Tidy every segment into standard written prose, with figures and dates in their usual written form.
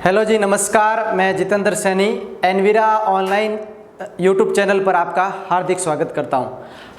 Hello ji, नमस्कार। मैं जितेंद्र सैनी एनवीरा ऑनलाइन यूट्यूब चैनल पर आपका हार्दिक स्वागत करता हूं।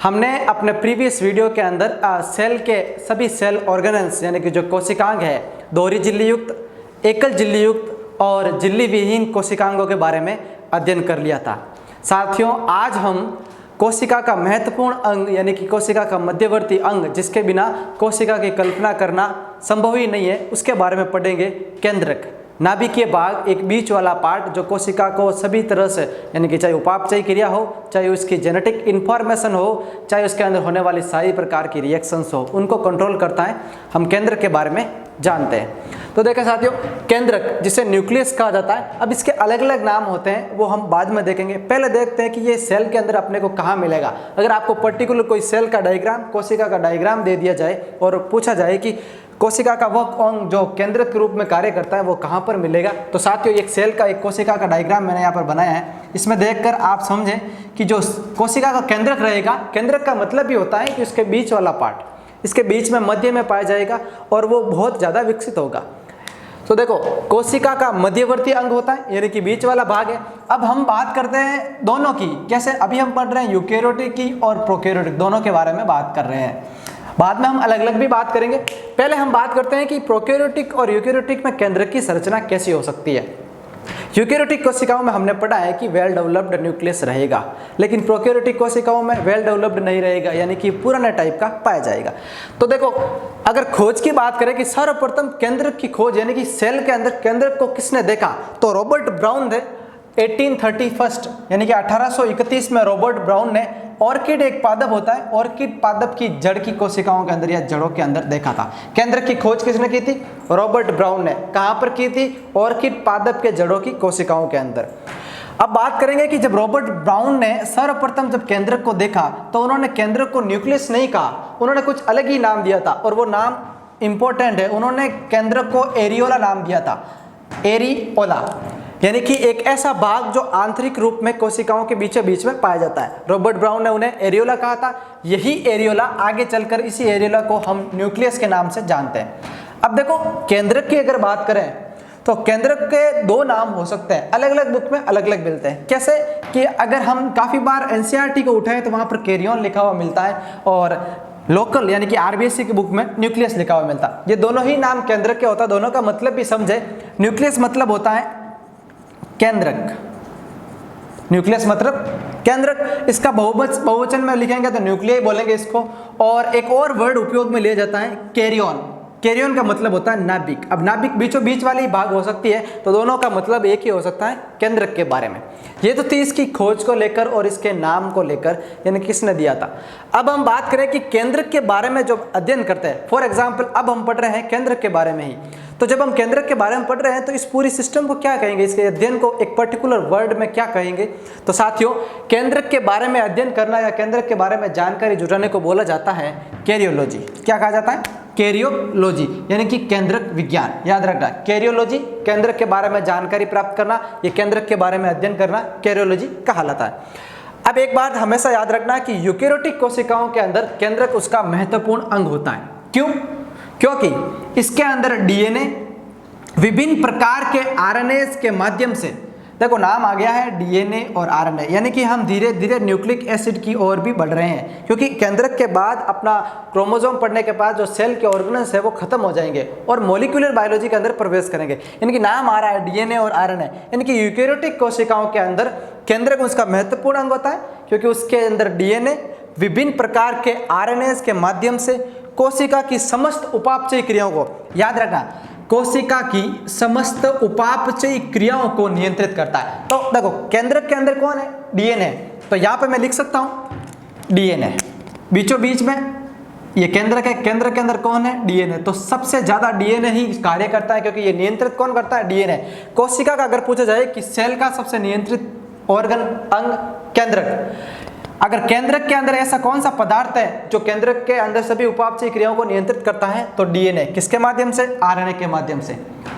हमने अपने प्रीवियस वीडियो के अंदर सेल के सभी सेल ऑर्गेनेल्स यानी कि जो कोशिकांग है, दोहरी झिल्ली युक्त, एकल झिल्ली युक्त और झिल्ली विहीन कोशिकांगों के बारे में अध्ययन कर लिया था। साथियों, आज हम कोशिका का महत्वपूर्ण अंग यानी कि कोशिका का मध्यवर्ती अंग, जिसके बिना कोशिका की कल्पना करना संभव ही नहीं है, उसके बारे में पढ़ेंगे। केंद्रक, नाभिकीय भाग, एक बीच वाला पार्ट जो कोशिका को सभी तरह से यानी कि चाहे उपापचय क्रिया हो, चाहे उसकी जेनेटिक इंफॉर्मेशन हो, चाहे उसके अंदर होने वाली सारी प्रकार की रिएक्शंस हो, उनको कंट्रोल करता है। हम केंद्रक के बारे में जानते हैं। तो देखा साथियों, केंद्रक जिसे न्यूक्लियस कहा जाता है, अब इसके अलग अलग नाम होते हैं, वो हम बाद में देखेंगे। पहले देखते हैं कि ये सेल के अंदर अपने को कहाँ मिलेगा। अगर आपको पर्टिकुलर कोई सेल का डायग्राम, कोशिका का डायग्राम दे दिया जाए और पूछा जाए कि कोशिका का वह अंग जो केंद्रक के रूप में कार्य करता है वो कहाँ पर मिलेगा, तो साथियों एक सेल का, एक कोशिका का डायग्राम मैंने यहाँ पर बनाया है। इसमें देखकर आप समझें कि जो कोशिका का केंद्रक रहेगा, केंद्रक का मतलब भी होता है कि उसके बीच वाला पार्ट, इसके बीच में मध्य में पाया जाएगा और वो बहुत ज़्यादा विकसित होगा। तो देखो, कोशिका का मध्यवर्ती अंग होता है यानी कि बीच वाला भाग है। अब हम बात करते हैं दोनों की। कैसे? अभी हम पढ़ रहे हैं यूकेरियोटिक की और प्रोकैरियोटिक, दोनों के बारे में बात कर रहे हैं। बाद में हम अलग अलग भी बात करेंगे। पहले हम बात करते हैं कि प्रोकैरियोटिक और यूकेरियोटिक में केंद्रक की संरचना कैसी हो सकती है। यूकेरियोटिक कोशिकाओं में हमने पढ़ा है कि वेल डेवलप्ड न्यूक्लियस रहेगा, लेकिन प्रोकैरियोटिक कोशिकाओं में वेल डेवलप्ड नहीं रहेगा, यानी कि पुराने टाइप का पाया जाएगा। तो देखो, अगर खोज की बात करें कि सर्वप्रथम केंद्रक की खोज यानी कि सेल के अंदर केंद्रक को किसने देखा, तो रॉबर्ट ब्राउन ने 1831 यानी कि 1831 में रॉबर्ट ब्राउन ने ऑर्किड, एक पादप होता है, ऑर्किड पादप की जड़ की कोशिकाओं के अंदर या जड़ों के अंदर देखा था। केंद्रक की खोज किसने की थी? रॉबर्ट ब्राउन ने। कहां पर की थी? ऑर्किड पादप के जड़ों की कोशिकाओं के अंदर। अब बात करेंगे कि जब रॉबर्ट ब्राउन ने सर्वप्रथम जब केंद्रक को देखा तो उन्होंने केंद्रक को न्यूक्लियस नहीं कहा, उन्होंने कुछ अलग ही नाम दिया था और वो नाम इंपॉर्टेंट है। उन्होंने केंद्रक को एरियोला नाम दिया था, एरियोला, यानी कि एक ऐसा भाग जो आंतरिक रूप में कोशिकाओं के बीचों बीच में पाया जाता है। रॉबर्ट ब्राउन ने उन्हें एरियोला कहा था। यही एरियोला आगे चलकर इसी एरियोला को हम न्यूक्लियस के नाम से जानते हैं। अब देखो, केंद्रक की अगर बात करें तो केंद्रक के दो नाम हो सकते हैं, अलग अलग बुक में अलग अलग मिलते हैं। कैसे कि अगर हम काफ़ी बार एनसीईआरटी को उठाएं तो वहाँ पर कैरियन लिखा हुआ मिलता है और लोकल यानी कि आरबीएससी की बुक में न्यूक्लियस लिखा हुआ मिलता है। ये दोनों ही नाम केंद्रक के होता है, दोनों का मतलब भी समझे। न्यूक्लियस मतलब होता है केंद्रक, न्यूक्लियस मतलब केंद्रक। इसका बहुवचन में लिखेंगे तो न्यूक्लियाई बोलेंगे इसको। और एक और वर्ड उपयोग में लिया जाता है, कैरियन। कैरियन का मतलब होता है नाभिक। अब नाभिक बीचों बीच वाली भाग हो सकती है, तो दोनों का मतलब एक ही हो सकता है केंद्रक के बारे में। ये तो थी इसकी खोज को लेकर और इसके नाम को लेकर, यानी किसने दिया था। अब हम बात करें कि केंद्रक के बारे में जो अध्ययन करते हैं, फॉर एग्जाम्पल अब हम पढ़ रहे हैं केंद्रक के बारे में ही, तो जब हम केंद्रक के बारे में पढ़ रहे हैं तो इस पूरी सिस्टम को क्या कहेंगे, इसके अध्ययन को एक पर्टिकुलर वर्ड में क्या कहेंगे। तो साथियों, केंद्रक के बारे में अध्ययन करना या केंद्रक के बारे में जानकारी जुटाने को बोला जाता है कैरियोलॉजी। क्या कहा जाता है? कैरियोलॉजी, यानी कि केंद्रक विज्ञान। याद रखना, कैरियोलॉजी केंद्रक के बारे में जानकारी प्राप्त करना, ये केंद्रक के बारे में अध्ययन करना कैरियोलॉजी कहलाता है। अब एक बात हमेशा याद रखना कि यूकेरियोटिक कोशिकाओं के अंदर केंद्रक उसका महत्वपूर्ण अंग होता है। क्यों? क्योंकि इसके अंदर डीएनए, विभिन्न प्रकार के आरएनए के माध्यम से, देखो नाम आ गया है डीएनए और आरएनए, यानी कि हम धीरे धीरे न्यूक्लिक एसिड की ओर भी बढ़ रहे हैं, क्योंकि केंद्रक के बाद अपना क्रोमोसोम पढ़ने के बाद जो सेल के ऑर्गेनेल्स है वो खत्म हो जाएंगे और मॉलिक्यूलर बायोलॉजी के अंदर प्रवेश करेंगे। यानी कि नाम आ रहा है डीएनए और आरएनए, यानी कि यूकेरियोटिक कोशिकाओं के अंदर केंद्रक उसका महत्वपूर्ण अंग होता है, क्योंकि उसके अंदर डीएनए, विभिन्न प्रकार के आरएनए के माध्यम से कोशिका की समस्त उपापचय क्रियाओं को, याद रखना, कोशिका की समस्त उपापचय क्रियाओं को नियंत्रित करता है। तो देखो, केंद्रक के अंदर कौन है? डीएनए। तो यहाँ पे मैं लिख सकता हूँ डीएनए, बीचों बीच में ये केंद्रक है, केंद्र के अंदर कौन है? डीएनए। तो सबसे ज्यादा डीएनए ही कार्य करता है, क्योंकि ये नियंत्रित कौन करता है? डीएनए। कोशिका का अगर पूछा जाए कि सेल का सबसे नियंत्रित ऑर्गन, अंग, केंद्रक, अगर केंद्रक के अंदर ऐसा कौन सा पदार्थ है जो केंद्रक के अंदर सभी उपापचयी क्रियाओं को नियंत्रित करता है, तो डीएनए। किसके माध्यम से? आरएनए के माध्यम से।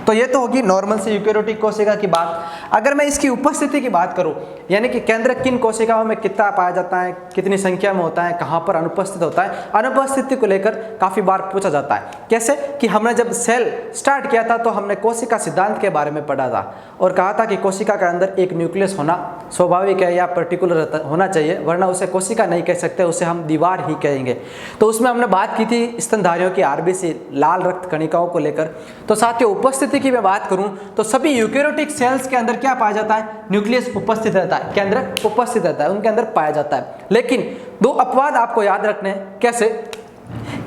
तो ये तो होगी नॉर्मल से यूकेरियोटिक कोशिका की बात। अगर मैं इसकी उपस्थिति की बात करूं, यानी कि केंद्रक किन कोशिकाओं में कितना पाया जाता है, कितनी संख्या में होता है, कहां पर अनुपस्थित होता है, अनुपस्थिति को लेकर काफी बार पूछा जाता है। कैसे कि हमने जब सेल स्टार्ट किया था तो हमने कोशिका सिद्धांत के बारे में पढ़ा था और कहा था कि कोशिका के अंदर एक न्यूक्लियस होना स्वाभाविक है या पर्टिकुलर होना चाहिए, वरना उसे कोशिका नहीं कह सकते, उसे हम दीवार ही कहेंगे। तो उसमें हमने बात की थी स्तनधारियों की आरबीसी, लाल रक्त कणिकाओं को लेकर। तो साथियों उपस्थिति की मैं बात करूं तो सभी यूकेरियोटिक सेल्स के अंदर क्या पाया जाता है? न्यूक्लियस उपस्थित रहता है, केंद्रक उपस्थित रहता है, उनके अंदर पाया जाता है। लेकिन दो अपवाद आपको याद रखने हैं। कैसे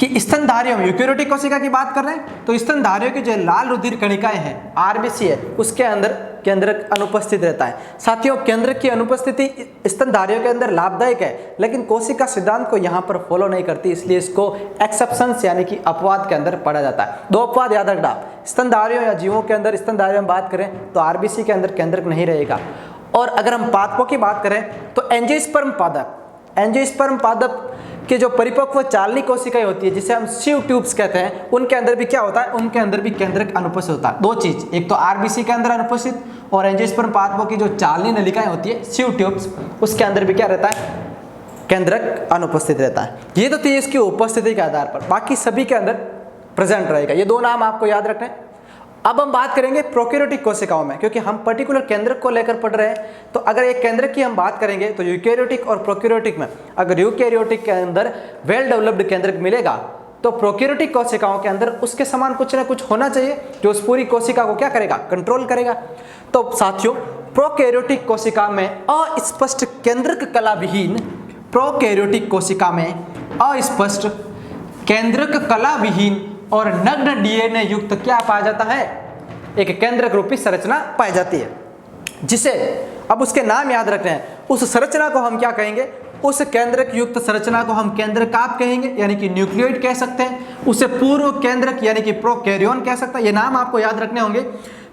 कि स्तनधारियों में, यूकेरियोटिक कोशिका की बात कर रहे हैं तो स्तनधारियों की जो लाल रुधिर कणिकाएं हैं, आरबीसी है, उसके अंदर केंद्रक अनुपस्थित रहता है। साथियों केंद्रक की अनुपस्थिति स्तनधारियों के अंदर लाभदायक है, लेकिन कोशिका सिद्धांत को यहाँ पर फॉलो नहीं करती, इसलिए इसको एक्सेप्शंस यानी कि अपवाद के अंदर पढ़ा जाता है। दो अपवाद याद रखना, स्तनधारियों या जीवों के अंदर, स्तनधारियों में बात करें तो आरबीसी के अंदर केंद्रक नहीं रहेगा। और अगर हम पादपों की बात करें तो एंजियोस्पर्म पादप, एंजियोस्पर्म पादप कि जो परिपक्व चालनी कोशिकाएं होती है जिसे हम सिव ट्यूब्स कहते हैं, उनके अंदर भी क्या होता है? उनके अंदर भी केंद्रक अनुपस्थित होता है। दो चीज, एक तो आरबीसी के अंदर अनुपस्थित और एंजियोस्पर्म पादपों की जो चालनी नलिकाएं होती है सिव ट्यूब्स, उसके अंदर भी क्या रहता है? केंद्रक अनुपस्थित रहता है। ये तो थी इसकी उपस्थिति के आधार पर, बाकी सभी के अंदर प्रेजेंट रहेगा। ये दो नाम आपको याद रखने। अब हम बात करेंगे प्रोकैरियोटिक कोशिकाओं में, क्योंकि हम पर्टिकुलर केंद्रक को लेकर पढ़ रहे हैं। तो अगर एक केंद्रक की हम बात करेंगे तो यूकेरियोटिक और प्रोकैरियोटिक में, अगर यूकेरियोटिक के अंदर वेल डेवलप्ड केंद्रक मिलेगा तो प्रोकैरियोटिक कोशिकाओं के अंदर उसके समान कुछ ना कुछ होना चाहिए जो उस पूरी कोशिका को क्या करेगा? कंट्रोल करेगा। तो साथियों प्रोकैरियोटिक कोशिका में अस्पष्ट केंद्रक कला विहीन, प्रोकैरियोटिक कोशिका में अस्पष्ट केंद्रक कला विहीन और नग्न डीएनए युक्त क्या पाया जाता है? एक केंद्रक रूपी संरचना पाई जाती है, जिसे अब उसके नाम याद रख रहे हैं। उस संरचना को हम क्या कहेंगे? उस केंद्रक युक्त संरचना को हम केंद्रकाप कहेंगे, यानी कि न्यूक्लियोइड कह सकते हैं। उसे पूर्व केंद्रक यानी कि प्रोकैरियोन कह सकते हैं। ये नाम आपको याद रखने होंगे।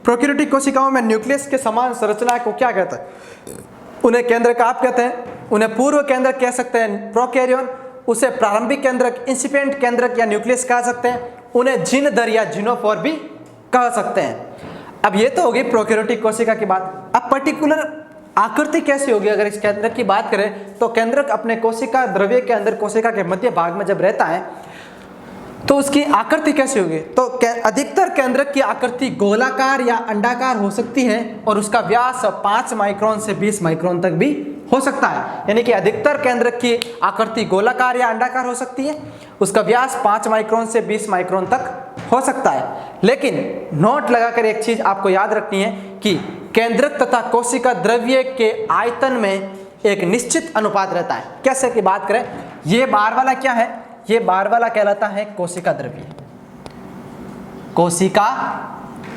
प्रोकैरियोटिक कोशिकाओं में न्यूक्लियस के समान संरचना को क्या कहते हैं? उन्हें केंद्रकाप कहते हैं। उन्हें पूर्व केंद्रक कह सकते हैं प्रोकैरियोन, उसे प्रारंभिक केंद्रक इंसिपिएंट केंद्रक या न्यूक्लियस कह सकते हैं। उन्हें जिनदर या जिनोफोर भी कह सकते हैं। अब ये तो होगी प्रोकैरियोटिक कोशिका की बात। अब पर्टिकुलर आकृति कैसी होगी अगर इस केंद्रक की बात करें तो केंद्रक अपने कोशिका द्रव्य के अंदर, कोशिका के मध्य भाग में जब रहता है तो उसकी आकृति कैसी होगी? तो अधिकतर केंद्रक की आकृति गोलाकार या अंडाकार हो सकती है और उसका व्यास 5 माइक्रोन से 20 माइक्रोन तक भी हो सकता है। यानी कि अधिकतर केंद्रक की आकृति गोलाकार या अंडाकार हो सकती है, उसका व्यास 5 माइक्रोन से 20 माइक्रोन तक हो सकता है। लेकिन नोट लगाकर एक चीज आपको याद रखनी है कि केंद्रक तथा कोशिका द्रव्य के आयतन में एक निश्चित अनुपात रहता है। कैसे की बात करें, ये बार वाला क्या है? ये बार वाला कहलाता है कोशिका द्रव्य, कोशिका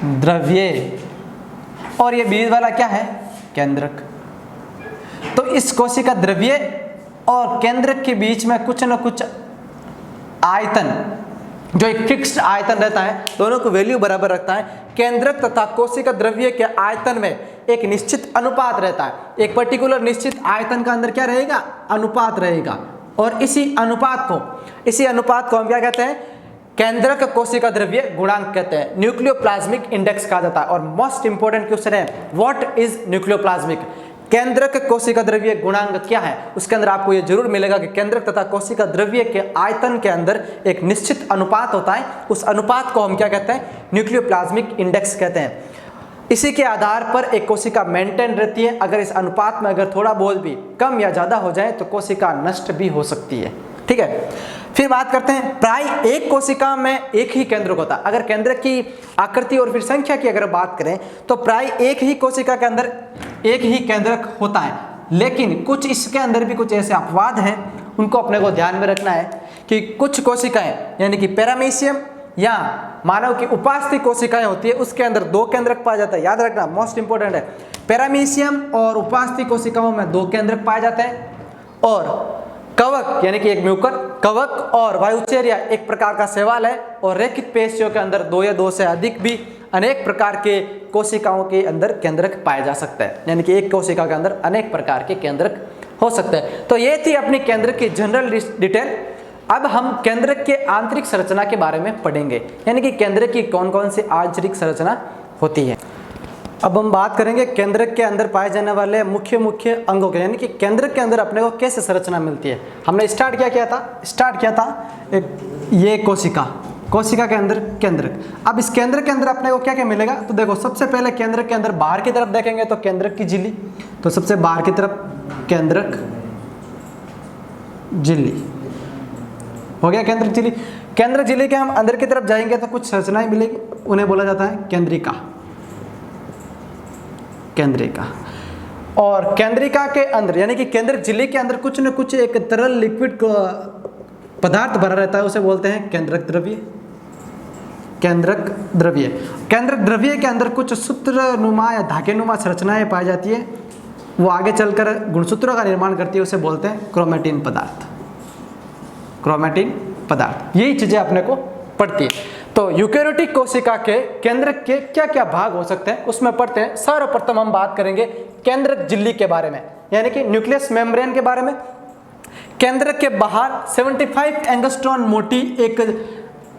द्रव्य, और ये बीच वाला क्या है? केंद्रक। तो इस कोशिका द्रव्य और केंद्रक के बीच में कुछ न कुछ आयतन, जो एक फिक्स्ड आयतन रहता है, दोनों को वैल्यू बराबर रखता है। केंद्रक तथा कोशिका द्रव्य के आयतन में एक निश्चित अनुपात रहता है। एक पर्टिकुलर निश्चित आयतन का अंदर क्या रहेगा? अनुपात रहेगा। और इसी अनुपात को हम क्या कहते हैं? केंद्रक कोशिका द्रव्य गुणांक कहते हैं। न्यूक्लियोप्लाज्मिक इंडेक्स कहा जाता है। और मोस्ट इंपोर्टेंट क्वेश्चन है, व्हाट इज न्यूक्लियोप्लाज्मिक? केंद्रक कोशिका द्रव्य गुणांक क्या है? उसके अंदर आपको यह जरूर मिलेगा कि केंद्रक तथा कोशिका द्रव्य के आयतन के अंदर एक निश्चित अनुपात होता है। उस अनुपात को हम क्या कहते हैं? न्यूक्लियोप्लाज्मिक इंडेक्स कहते हैं। इसी के आधार पर एक कोशिका मेंटेन रहती है। अगर इस अनुपात में अगर थोड़ा बहुत भी कम या ज्यादा हो जाए तो कोशिका नष्ट भी हो सकती है। ठीक है, फिर बात करते हैं, प्राय एक कोशिका में एक ही केंद्रक होता है। अगर केंद्रक की आकृति और फिर संख्या की अगर बात करें तो प्राय एक ही कोशिका के अंदर एक ही केंद्रक होता है। लेकिन कुछ इसके अंदर भी कुछ ऐसे अपवाद हैं, उनको अपने को ध्यान में रखना है कि कुछ कोशिकाएं यानी कि पैरामीशियम या मानव की उपास्थि कोशिकाएं होती है, उसके अंदर 2 केंद्रक पाया जाता है। याद रखना, मोस्ट इंपोर्टेंट है। पैरामीशियम और उपास्थि कोशिकाओं में 2 केंद्रक पाए जाते हैं। और कवक यानी कि एक म्यूकर, कवक और वायुचर्या एक प्रकार का शैवाल है। और रेखित पेशियों के अंदर 2 या 2 से अधिक भी अनेक प्रकार के कोशिकाओं के अंदर केंद्रक पाए जा सकते हैं। यानी कि एक कोशिका के अंदर अनेक प्रकार के केंद्रक हो सकता है। तो ये थी अपनी केंद्रक की जनरल डिटेल। अब हम केंद्रक के आंतरिक संरचना के बारे में पढ़ेंगे, यानी कि केंद्रक की कौन कौन सी आंतरिक संरचना होती है। अब हम बात करेंगे केंद्रक के अंदर पाए जाने वाले मुख्य मुख्य अंगों के, यानी कि केंद्रक के अंदर अपने को कैसे संरचना मिलती है। हमने स्टार्ट किया था एक ये कोशिका के अंदर केंद्रक। अब इस केंद्रक के अंदर अपने को क्या क्या मिलेगा, तो देखो सबसे पहले केंद्रक के अंदर बाहर की तरफ देखेंगे तो केंद्रक की झिल्ली, तो सबसे बाहर की तरफ केंद्रक झिल्ली हो गया। केंद्रक झिल्ली के हम अंदर की तरफ जाएंगे तो कुछ संरचनाएं मिलेगी, उन्हें बोला जाता है केंद्रिका। और केंद्रिका के अंदर यानी कि केंद्रक झिल्ली के अंदर कुछ न कुछ एक तरल लिक्विड पदार्थ भरा रहता है, उसे बोलते हैं केंद्रक द्रव्य। केंद्रक द्रव्य के अंदर कुछ सूत्रनुमा या धागेनुमा संरचनाएं पाई जाती है, वो आगे चलकर गुणसूत्रों का निर्माण करती है, उसे बोलते हैं क्रोमेटिन पदार्थ। यही चीजें अपने को पढ़ती है। तो यूकेरियोटिक कोशिका के केंद्रक के क्या क्या भाग हो सकते हैं उसमें पढ़ते हैं। सर्वप्रथम हम बात करेंगे केंद्रक झिल्ली के बारे में, यानी कि न्यूक्लियस मेम्ब्रेन के बारे में। केंद्रक के बाहर 75 एंगस्ट्रॉन मोटी एक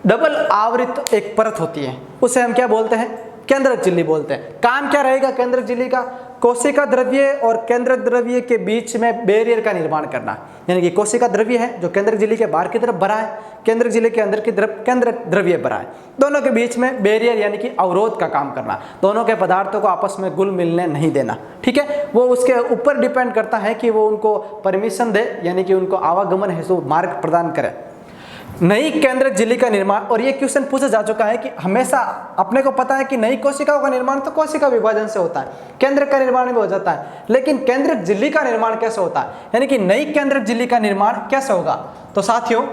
डबल आवृत एक परत होती है, उसे हम क्या बोलते हैं, केंद्रक झिल्ली बोलते हैं। काम क्या रहेगा केंद्रक झिल्ली का, कोशिका द्रव्य और केंद्रक द्रव्य के बीच में बैरियर का निर्माण करना। यानी कि कोशिका द्रव्य है जो केंद्रक झिल्ली के बाहर की तरफ भरा है, केंद्रक झिल्ली के अंदर की तरफ केंद्रक द्रव्य भरा है, दोनों के बीच में बैरियर यानी कि अवरोध का काम करना, दोनों के पदार्थों को आपस में घुल मिलने नहीं देना। ठीक है, वो उसके ऊपर डिपेंड करता है कि वो उनको परमिशन दे, यानी कि उनको आवागमन है सो मार्ग प्रदान करे। नई केंद्रक झिल्ली का निर्माण, और ये क्वेश्चन पूछा जा चुका है कि हमेशा अपने को पता है कि नई कोशिकाओं का निर्माण तो कोशिका विभाजन से होता है, केंद्रक का निर्माण भी हो जाता है, लेकिन केंद्रक झिल्ली का निर्माण कैसे होता है, यानी कि नई केंद्रक झिल्ली का निर्माण कैसे होगा। तो साथियों,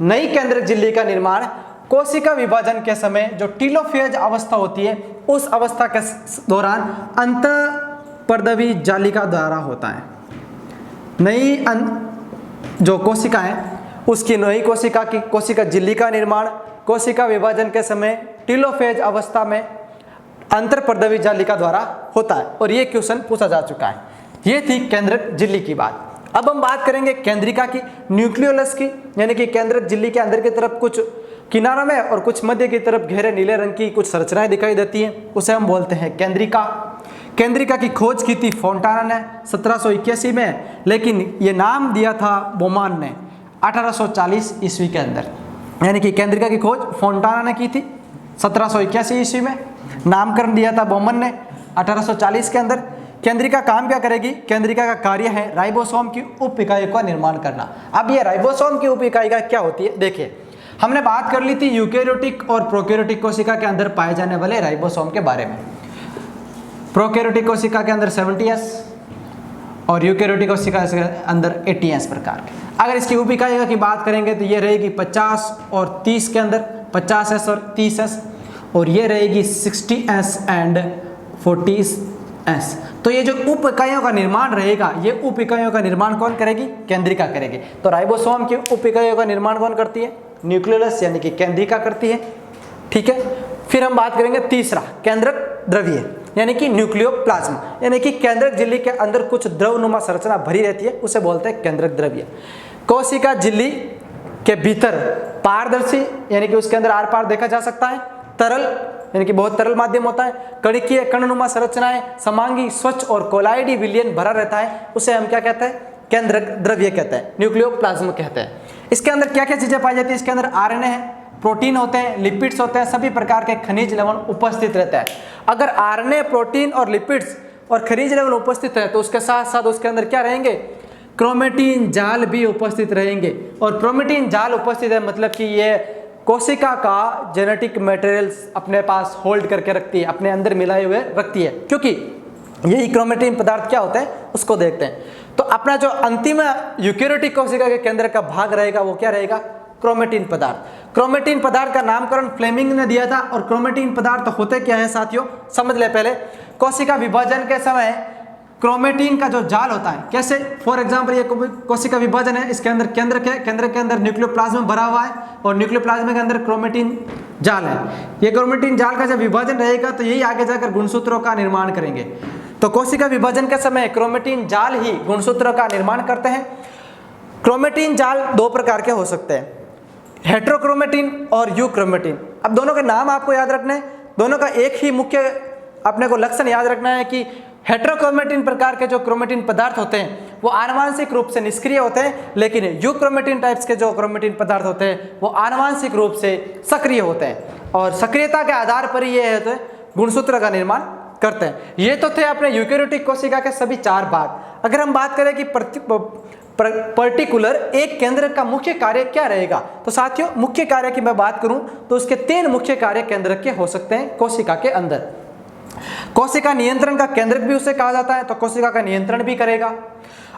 नई केंद्रक झिल्ली का निर्माण कोशिका विभाजन के समय जो टेलोफेज अवस्था होती है, उस अवस्था के दौरान अंतःपर्दवी जालिका द्वारा होता है। नई जो कोशिका है उसकी नई कोशिका झिल्ली का निर्माण कोशिका विभाजन के समय टेलोफेज अवस्था में अंतःपर्दवी जालिका द्वारा होता है, और ये क्वेश्चन पूछा जा चुका है। ये थी केंद्रक झिल्ली की बात। अब हम बात करेंगे केंद्रिका की, न्यूक्लियोलस की, यानी कि केंद्रक झिल्ली के अंदर की तरफ कुछ किनारों में और कुछ मध्य की तरफ गहरे नीले रंग की कुछ संरचनाएं दिखाई देती हैं, उसे हम बोलते हैं केंद्रिका। केंद्रिका की खोज की थी फोंटाना ने 1781 में, लेकिन ये नाम दिया था बोमान ने 1840 ईस्वी के अंदर। यानी कि केंद्रिका की खोज फोंटाना ने की थी 1781 ईस्वी में, नामकरण दिया था बोमन ने 1840 के अंदर। केंद्रिका काम क्या करेगी, केंद्रिका का कार्य है राइबोसोम की उप इकाई का निर्माण करना। अब ये राइबोसोम की उप इकाई का क्या होती है, देखिए हमने बात कर ली थी यूकेरियोटिक और प्रोकैरियोटिक कोशिका के अंदर पाए जाने वाले राइबोसोम के बारे में। प्रोकैरियोटिक कोशिका के अंदर 70S और यूकेरियोटिक कोशिका के अंदर 80S प्रकार के। अगर इसकी उप इकाई की बात करेंगे तो ये रहेगी 50 और 30 के अंदर, 50S और 30S, और ये रहेगी 60S एंड 40S। तो ये जो उप इकाइयों का निर्माण रहेगा, ये उप इकाइयों का निर्माण कौन करेगी, केंद्रिका करेगी। तो राइबोसोम की उप इकाइयों का निर्माण कौन करती है, न्यूक्लियोलस यानी कि केंद्रिका करती है। ठीक है, फिर हम बात करेंगे तीसरा, केंद्रक द्रव्य यानी कि न्यूक्लियोप्लाज्म, यानी कि केंद्रक झिल्ली के अंदर कुछ द्रवनुमा संरचना भरी रहती है, उसे बोलते हैं केंद्रक द्रव्य। कोशिका झिल्ली के भीतर पारदर्शी यानी कि उसके अंदर आर पार देखा जा सकता है, तरल यानी कि बहुत तरल माध्यम होता है, कणकीय कणनुमा संरचनाएं, समांगी स्वच्छ और कोलाइडी विलयन भरा रहता है, उसे हम क्या कहते हैं, केंद्रक द्रव्य कहते हैं, न्यूक्लियोप्लाज्म कहते हैं। इसके अंदर क्या क्या चीजें पाई जाती है, इसके अंदर आरएनए है, प्रोटीन होते हैं, लिपिड्स होते हैं, सभी प्रकार के खनिज लवण उपस्थित रहता है। अगर आरएनए, प्रोटीन और लिपिड्स और खनिज लवण उपस्थित है तो उसके साथ साथ उसके अंदर क्या रहेंगे, क्रोमेटिन जाल भी उपस्थित रहेंगे। और क्रोमेटिन जाल उपस्थित है मतलब कि ये कोशिका का जेनेटिक मटेरियल्स अपने पास होल्ड करके रखती है, अपने अंदर मिलाए हुए रखती है, क्योंकि यही क्रोमेटिन पदार्थ क्या होते हैं उसको देखते हैं। तो अपना जो अंतिम यूकेरियोटिक कोशिका के केंद्र का भाग रहेगा वो क्या रहेगा, क्रोमेटिन पदार्थ। क्रोमेटिन पदार्थ का नामकरण फ्लेमिंग ने दिया था। और क्रोमेटिन पदार्थ होते क्या है साथियों, समझ ले पहले। कोशिका विभाजन के समय क्रोमेटिन का जो जाल होता है, कैसे, फॉर एग्जांपल ये कोशिका विभाजन है, इसके अंदर केंद्रक है, केंद्र के अंदर न्यूक्लियोप्लाज्म भरा हुआ है और न्यूक्लियोप्लाज्म के अंदर क्रोमेटिन जाल है। ये क्रोमेटिन जाल का जब विभाजन रहेगा तो यही आगे जाकर गुणसूत्रों का निर्माण करेंगे। तो कोशिका विभाजन के समय क्रोमेटिन जाल ही गुणसूत्र का निर्माण करते हैं। क्रोमेटिन जाल दो प्रकार के हो सकते हैं, हेटेरोक्रोमेटिन और यूक्रोमेटिन। अब दोनों के नाम आपको याद रखने हैं, दोनों का एक ही मुख्य अपने को लक्षण याद रखना है कि हेटेरोक्रोमेटिन प्रकार के जो क्रोमेटिन पदार्थ होते हैं वो आनुवांशिक रूप से निष्क्रिय होते हैं, लेकिन यूक्रोमेटिन टाइप्स के जो क्रोमेटिन पदार्थ होते हैं वो आनुवांशिक रूप से सक्रिय होते हैं और सक्रियता के आधार पर ये होते हैं गुणसूत्र का निर्माण करते हैं। ये तो थे अपने यूकेरियोटिक कोशिका के सभी 4 भाग। अगर हम बात करें कि पर्टिकुलर एक केंद्र का मुख्य कार्य क्या रहेगा, तो साथियों मुख्य कार्य की मैं बात करूं तो उसके 3 मुख्य कार्य केंद्र के हो सकते हैं कोशिका के अंदर। कोशिका नियंत्रण का केंद्रक भी उसे कहा जाता है, तो कोशिका का नियंत्रण भी करेगा।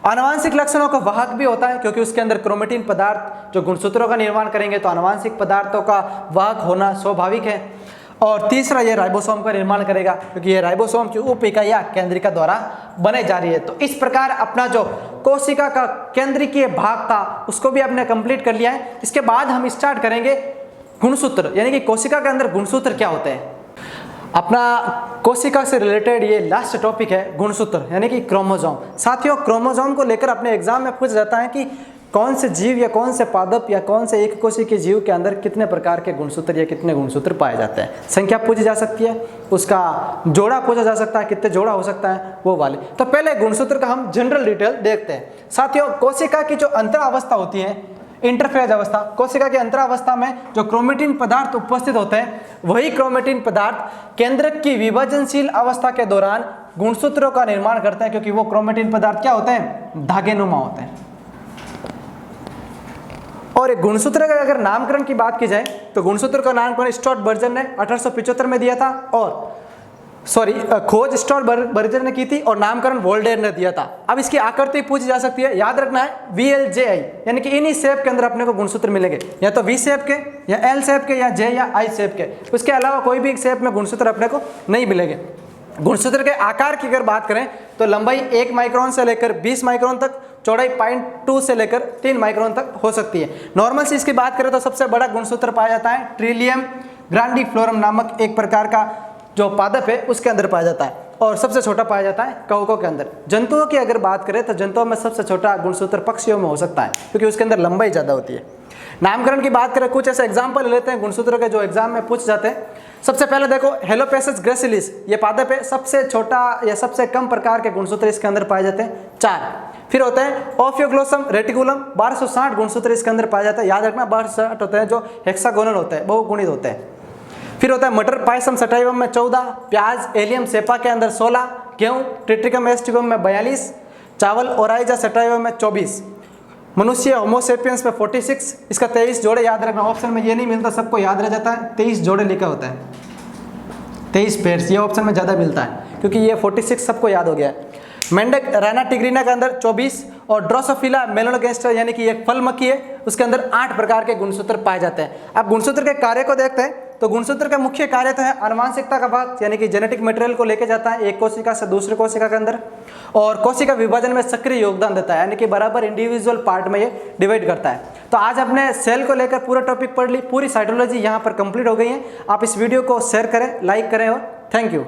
आनुवांशिक लक्षणों का वाहक भी होता है, क्योंकि उसके अंदर क्रोमेटिन पदार्थ जो गुणसूत्रों का निर्माण करेंगे, तो आनुवांशिक पदार्थों का वाहक होना स्वाभाविक है। और तीसरा ये राइबोसोम का निर्माण करेगा, क्योंकि ये राइबोसोम की उप इकाइयां केंद्रिका द्वारा बने जा रही है। तो इस प्रकार अपना जो कोशिका का केंद्रीय भाग था उसको भी आपने कंप्लीट कर लिया है। इसके बाद हम स्टार्ट करेंगे गुणसूत्र, यानी कि कोशिका के अंदर गुणसूत्र क्या होते हैं। अपना कोशिका से रिलेटेड ये लास्ट टॉपिक है गुणसूत्र, यानी कि क्रोमोसोम। साथियों क्रोमोसोम को लेकर अपने एग्जाम में पूछा जाता है कि कौन से जीव या कौन से पादप या कौन से एक कोशिकीय जीव के अंदर कितने प्रकार के गुणसूत्र या कितने गुणसूत्र पाए जाते हैं। संख्या पूछी जा सकती है, उसका जोड़ा पूछा जा सकता है, कितने जोड़ा हो सकता है वो वाले। तो पहले गुणसूत्र का हम जनरल डिटेल देखते हैं। साथियों कोशिका की जो अंतरावस्था होती है, इंटरफेज अवस्था, कोशिका की अंतरावस्था में जो क्रोमेटिन पदार्थ उपस्थित होते हैं वही क्रोमेटिन पदार्थ केंद्रक की विभाजनशील अवस्था के दौरान गुणसूत्रों का निर्माण करते हैं, क्योंकि वो क्रोमेटिन पदार्थ क्या होते हैं, धागेनुमा होते हैं। और एक गुणसूत्र का अगर नामकरण की बात की जाए तो गुणसूत्र का नामकरण स्टुअर्ट बर्जन ने 1875 में दिया था, और खोज स्टुअर्ट बर्जन ने की थी और नामकरण वोल्डेयर ने दिया था। अब इसकी आकृति पूछी जा सकती है, याद रखना है VLJI, यानी कि इन्हीं शेप के अंदर अपने को गुणसूत्र मिलेंगे, या तो V शेप के या L शेप के या J या I शेप के। उसके अलावा कोई भी शेप में गुणसूत्र अपने को नहीं मिलेंगे। गुणसूत्र के आकार की अगर बात करें तो लंबाई 1 माइक्रोन से लेकर 20 माइक्रोन तक, चौड़ाई 0.2 से लेकर 3 माइक्रोन तक हो सकती है। नॉर्मल से इसकी बात करें तो सबसे बड़ा गुणसूत्र पाया जाता है ट्रिलियम ग्रांडिफ्लोरम नामक एक प्रकार का जो पादप है उसके अंदर पाया जाता है, और सबसे छोटा पाया जाता है कवकों के अंदर। जंतुओं की अगर बात करें तो जंतुओं में सबसे छोटा गुणसूत्र पक्षियों में हो सकता है, क्योंकि उसके अंदर लंबाई ज़्यादा होती है। नामकरण की बात करें, कुछ ऐसे एग्जाम्पल लेते हैं गुणसूत्रों के जो एग्जाम में पूछ जाते हैं। सबसे पहले देखो हेलोपेसिस ग्रेसिलिस, ये पादप है, सबसे छोटा या सबसे कम प्रकार के गुणसूत्र इसके अंदर पाए जाते हैं 4। फिर होते हैं ओफियोग्लोसम रेटिकुलम, 1260 गुणसूत्र इसके अंदर पाया जाता है। याद रखना 1260 होते हैं जो हेक्सागोनल होते हैं, बहुगुणित होते हैं। फिर होता है मटर पायसम सटाइवम में 14, प्याज एलियम सेपा के अंदर 16, गेहूँ ट्रिट्रिकम एस्टिवम में 42, चावल ओराइजा सटाइवम में 24, मनुष्य होमोसेपियंस में 46, इसका 23 जोड़े याद रखना। ऑप्शन में ये नहीं मिलता, सबको याद रह जाता है, 23 जोड़े लिखा होता है, 23 पेयर्स, ये ऑप्शन में ज़्यादा मिलता है क्योंकि ये 46 सबको याद हो गया है। मेंढक राना टिग्रीना के अंदर 24, और ड्रोसोफिला मेलोनोगेस्टर यानी कि एक फल मक्खी है, उसके अंदर 8 प्रकार के गुणसूत्र पाए जाते हैं। अब गुणसूत्र के कार्य को देखते हैं तो गुणसूत्र का मुख्य कार्य तो है आनुवांशिकता का भाग, यानी कि जेनेटिक मटेरियल को लेके जाता है एक कोशिका से दूसरे कोशिका के अंदर, और कोशिका विभाजन में सक्रिय योगदान देता है, यानी कि बराबर इंडिविजुअल पार्ट में ये डिवाइड करता है। तो आज अपने सेल को लेकर पूरा टॉपिक पढ़ ली, पूरी साइटोलॉजी यहाँ पर कंप्लीट हो गई है। आप इस वीडियो को शेयर करें, लाइक करें और थैंक यू।